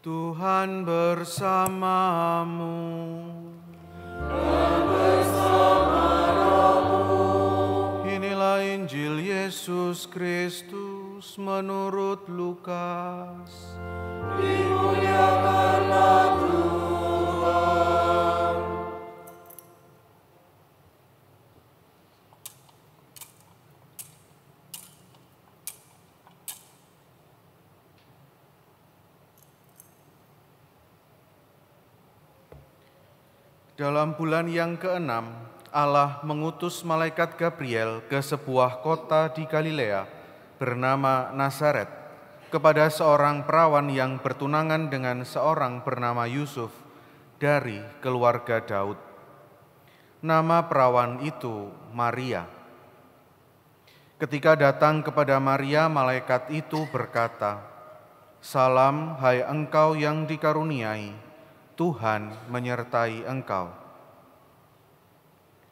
Tuhan bersamamu. Dan bersama rohmu. Inilah Injil Yesus Kristus menurut Lukas. Dimuliakanlah Tuhan. Dalam bulan yang ke-6, Allah mengutus malaikat Gabriel ke sebuah kota di Galilea bernama Nazaret kepada seorang perawan yang bertunangan dengan seorang bernama Yusuf dari keluarga Daud. Nama perawan itu Maria. Ketika datang kepada Maria, malaikat itu berkata, "Salam, hai engkau yang dikaruniai, Tuhan menyertai engkau."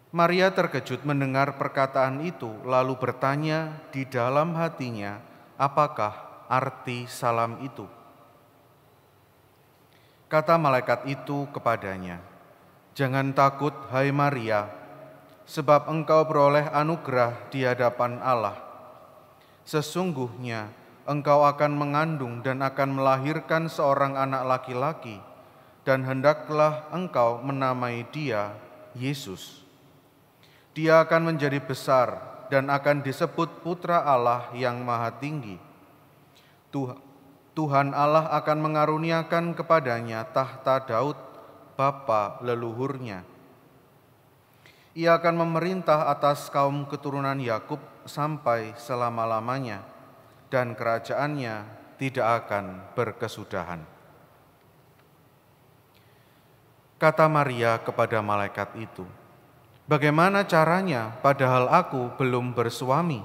Maria terkejut mendengar perkataan itu, lalu bertanya di dalam hatinya, apakah arti salam itu? Kata malaikat itu kepadanya, "Jangan takut, hai Maria, sebab engkau beroleh anugerah di hadapan Allah. Sesungguhnya engkau akan mengandung dan akan melahirkan seorang anak laki-laki, dan hendaklah engkau menamai dia Yesus. Dia akan menjadi besar dan akan disebut Putra Allah yang Maha Tinggi. Tuhan Allah akan mengaruniakan kepadanya tahta Daud, bapa leluhurnya. Ia akan memerintah atas kaum keturunan Yakub sampai selama-lamanya, dan kerajaannya tidak akan berkesudahan." Kata Maria kepada malaikat itu, "Bagaimana caranya, padahal aku belum bersuami?"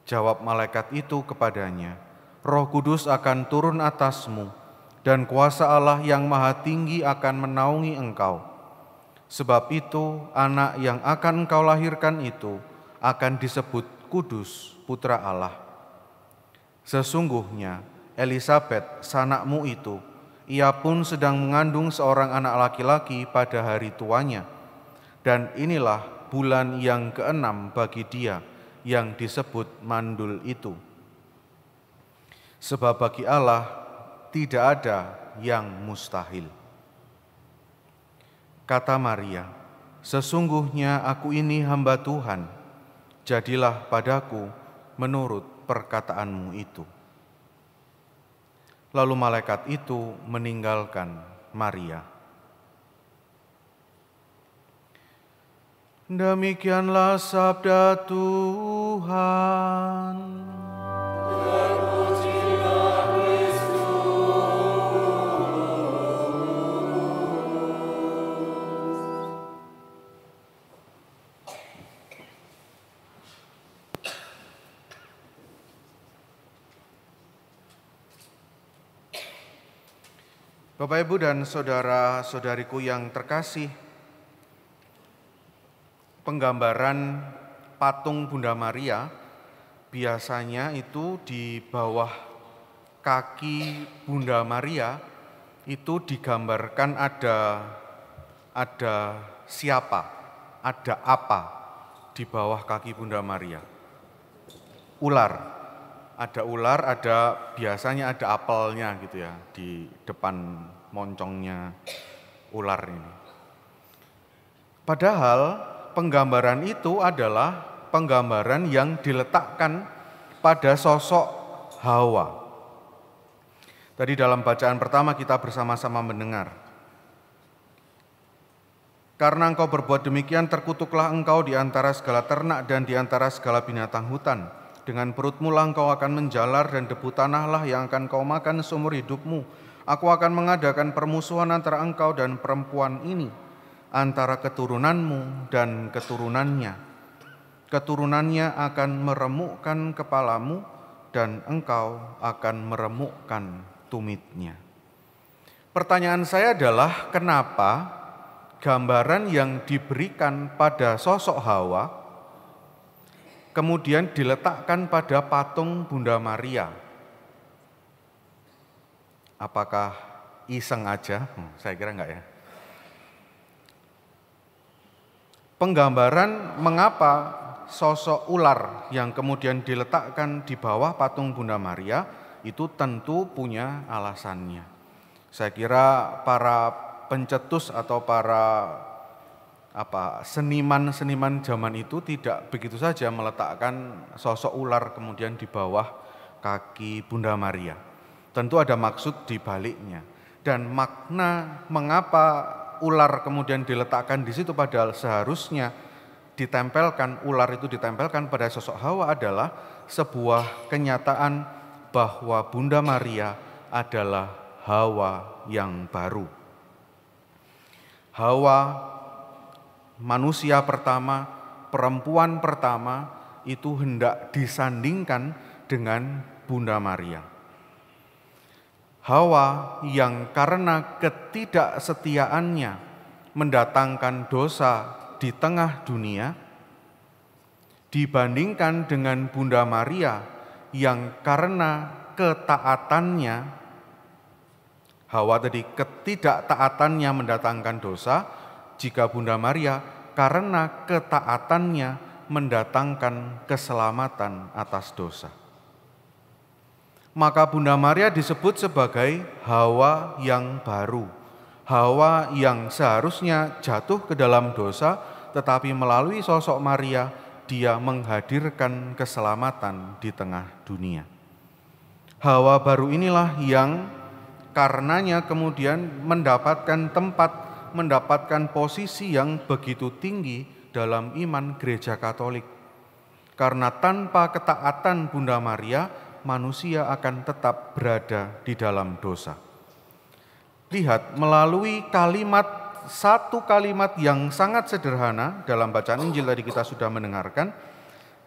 Jawab malaikat itu kepadanya, "Roh Kudus akan turun atasmu, dan kuasa Allah yang Maha Tinggi akan menaungi engkau. Sebab itu, anak yang akan engkau lahirkan itu akan disebut Kudus, Putra Allah. Sesungguhnya, Elisabet, sanakmu itu, ia pun sedang mengandung seorang anak laki-laki pada hari tuanya, dan inilah bulan yang ke-6 bagi dia yang disebut mandul itu. Sebab bagi Allah tidak ada yang mustahil." Kata Maria, "Sesungguhnya aku ini hamba Tuhan, jadilah padaku menurut perkataanmu itu." Lalu malaikat itu meninggalkan Maria. Demikianlah sabda Tuhan. Terpujilah Kristus. Bapak, Ibu, dan saudara-saudariku yang terkasih, penggambaran patung Bunda Maria biasanya itu di bawah kaki Bunda Maria itu digambarkan ada siapa, ada apa di bawah kaki Bunda Maria. Ular. Ada ular, biasanya ada apelnya gitu ya di depan moncongnya ular ini. Padahal penggambaran itu adalah penggambaran yang diletakkan pada sosok Hawa. Tadi dalam bacaan pertama kita bersama-sama mendengar, "Karena engkau berbuat demikian, terkutuklah engkau di antara segala ternak dan di antara segala binatang hutan. Dengan perutmu lah engkau akan menjalar, dan debu tanahlah yang akan kau makan seumur hidupmu. Aku akan mengadakan permusuhan antara engkau dan perempuan ini, antara keturunanmu dan keturunannya. Keturunannya akan meremukkan kepalamu, dan engkau akan meremukkan tumitnya." Pertanyaan saya adalah, kenapa gambaran yang diberikan pada sosok Hawa kemudian diletakkan pada patung Bunda Maria? Apakah iseng aja? Saya kira enggak ya. Penggambaran mengapa sosok ular yang kemudian diletakkan di bawah patung Bunda Maria itu tentu punya alasannya. Saya kira para pencetus atau para seniman-seniman zaman itu tidak begitu saja meletakkan sosok ular kemudian di bawah kaki Bunda Maria. Tentu ada maksud di baliknya. Dan makna mengapa ular kemudian diletakkan di situ padahal seharusnya ular itu ditempelkan pada sosok Hawa adalah sebuah kenyataan bahwa Bunda Maria adalah Hawa yang baru. Hawa, manusia pertama, perempuan pertama itu hendak disandingkan dengan Bunda Maria. Hawa yang karena ketidaksetiaannya mendatangkan dosa di tengah dunia dibandingkan dengan Bunda Maria yang karena ketaatannya, Hawa tadi ketidaktaatannya mendatangkan dosa, jika Bunda Maria karena ketaatannya mendatangkan keselamatan atas dosa. Maka Bunda Maria disebut sebagai Hawa yang baru. Hawa yang seharusnya jatuh ke dalam dosa, tetapi melalui sosok Maria, dia menghadirkan keselamatan di tengah dunia. Hawa baru inilah yang karenanya kemudian mendapatkan tempat, mendapatkan posisi yang begitu tinggi dalam iman Gereja Katolik. Karena tanpa ketaatan Bunda Maria, manusia akan tetap berada di dalam dosa. Lihat, melalui satu kalimat yang sangat sederhana dalam bacaan Injil tadi kita sudah mendengarkan,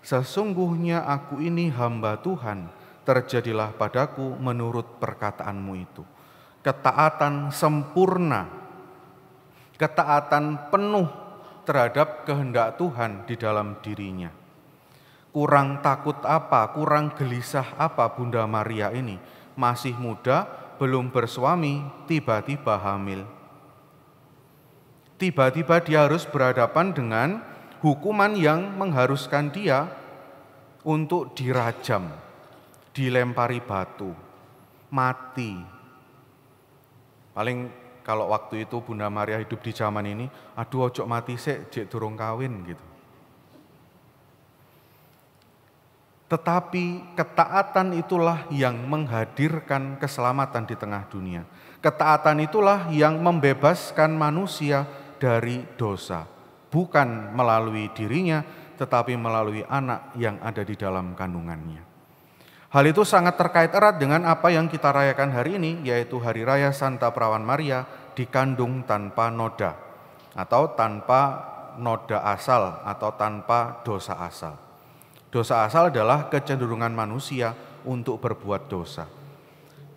sesungguhnya aku ini hamba Tuhan, terjadilah padaku menurut perkataanmu itu. Ketaatan sempurna, ketaatan penuh terhadap kehendak Tuhan di dalam dirinya. Kurang takut apa, kurang gelisah apa Bunda Maria ini? Masih muda, belum bersuami, tiba-tiba hamil. Tiba-tiba dia harus berhadapan dengan hukuman yang mengharuskan dia untuk dirajam, dilempari batu, mati. Paling kalau waktu itu Bunda Maria hidup di zaman ini, aduh ojo mati sik, jek durung kawin gitu. Tetapi ketaatan itulah yang menghadirkan keselamatan di tengah dunia. Ketaatan itulah yang membebaskan manusia dari dosa. Bukan melalui dirinya, tetapi melalui anak yang ada di dalam kandungannya. Hal itu sangat terkait erat dengan apa yang kita rayakan hari ini, yaitu Hari Raya Santa Perawan Maria dikandung tanpa noda, atau tanpa noda asal, atau tanpa dosa asal. Dosa asal adalah kecenderungan manusia untuk berbuat dosa.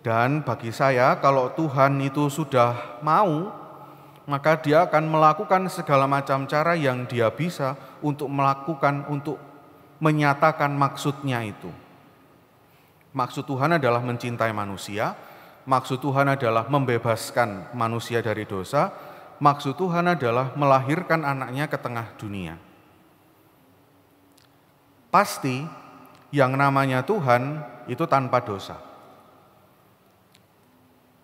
Dan bagi saya, kalau Tuhan itu sudah mau, maka dia akan melakukan segala macam cara yang dia bisa untuk menyatakan maksudnya itu. Maksud Tuhan adalah mencintai manusia, maksud Tuhan adalah membebaskan manusia dari dosa, maksud Tuhan adalah melahirkan anaknya ke tengah dunia. Pasti yang namanya Tuhan itu tanpa dosa.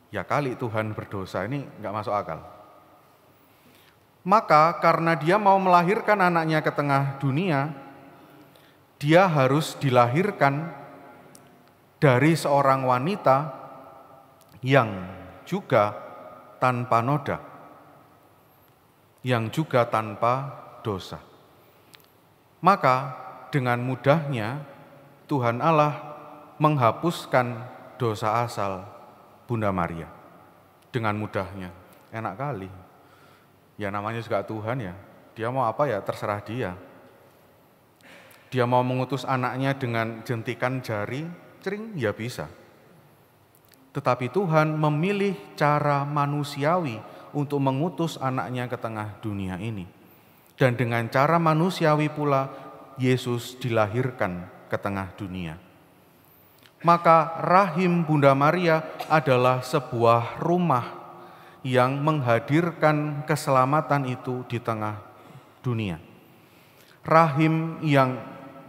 Ya kali Tuhan berdosa, ini enggak masuk akal. Maka karena dia mau melahirkan anaknya ke tengah dunia, dia harus dilahirkan dari seorang wanita yang juga tanpa noda, yang juga tanpa dosa. Maka dengan mudahnya Tuhan Allah menghapuskan dosa asal Bunda Maria. Dengan mudahnya, enak kali. Ya namanya juga Tuhan ya, dia mau apa ya terserah dia. Dia mau mengutus anaknya dengan jentikan jari, cering, ya bisa. Tetapi Tuhan memilih cara manusiawi untuk mengutus anaknya ke tengah dunia ini. Dan dengan cara manusiawi pula, Yesus dilahirkan ke tengah dunia. Maka rahim Bunda Maria adalah sebuah rumah yang menghadirkan keselamatan itu di tengah dunia. Rahim yang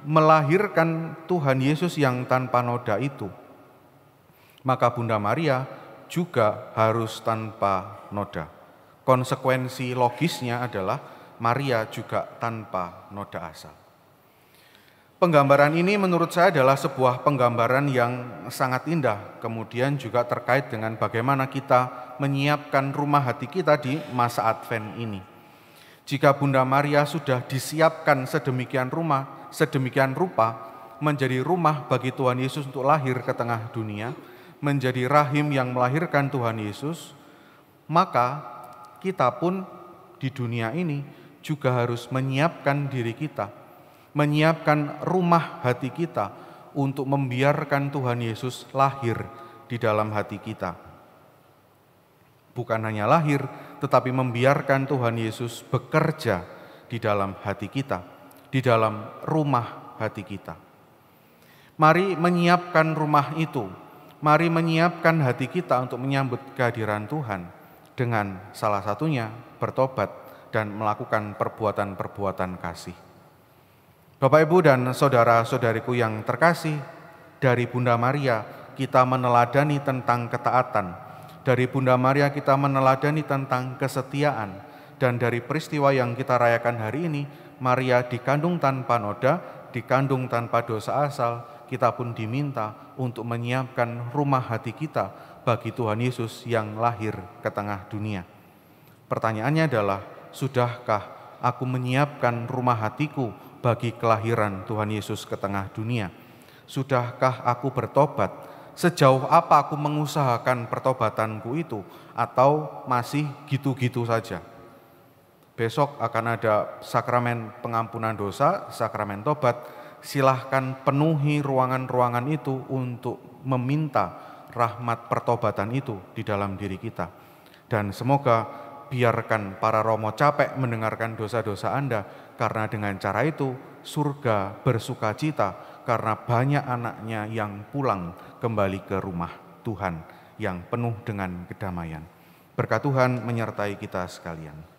melahirkan Tuhan Yesus yang tanpa noda itu. Maka Bunda Maria juga harus tanpa noda. Konsekuensi logisnya adalah Maria juga tanpa noda asal. Penggambaran ini menurut saya adalah sebuah penggambaran yang sangat indah, kemudian juga terkait dengan bagaimana kita menyiapkan rumah hati kita di masa Advent ini. Jika Bunda Maria sudah disiapkan sedemikian rupa menjadi rumah bagi Tuhan Yesus untuk lahir ke tengah dunia, menjadi rahim yang melahirkan Tuhan Yesus, maka kita pun di dunia ini juga harus menyiapkan diri kita, menyiapkan rumah hati kita untuk membiarkan Tuhan Yesus lahir di dalam hati kita. Bukan hanya lahir, tetapi membiarkan Tuhan Yesus bekerja di dalam hati kita, di dalam rumah hati kita. Mari menyiapkan rumah itu, mari menyiapkan hati kita untuk menyambut kehadiran Tuhan dengan salah satunya bertobat dan melakukan perbuatan-perbuatan kasih. Bapak, Ibu, dan saudara-saudariku yang terkasih, dari Bunda Maria kita meneladani tentang ketaatan, dari Bunda Maria kita meneladani tentang kesetiaan, dan dari peristiwa yang kita rayakan hari ini, Maria dikandung tanpa noda, dikandung tanpa dosa asal, kita pun diminta untuk menyiapkan rumah hati kita bagi Tuhan Yesus yang lahir ke tengah dunia. Pertanyaannya adalah, sudahkah aku menyiapkan rumah hatiku bagi kelahiran Tuhan Yesus ke tengah dunia? Sudahkah aku bertobat? Sejauh apa aku mengusahakan pertobatanku itu? Atau masih gitu-gitu saja? Besok akan ada sakramen pengampunan dosa, sakramen tobat. Silahkan penuhi ruangan-ruangan itu untuk meminta rahmat pertobatan itu di dalam diri kita. Dan semoga biarkan para romo capek mendengarkan dosa-dosa Anda, karena dengan cara itu surga bersuka cita karena banyak anaknya yang pulang kembali ke rumah Tuhan yang penuh dengan kedamaian. Berkat Tuhan menyertai kita sekalian.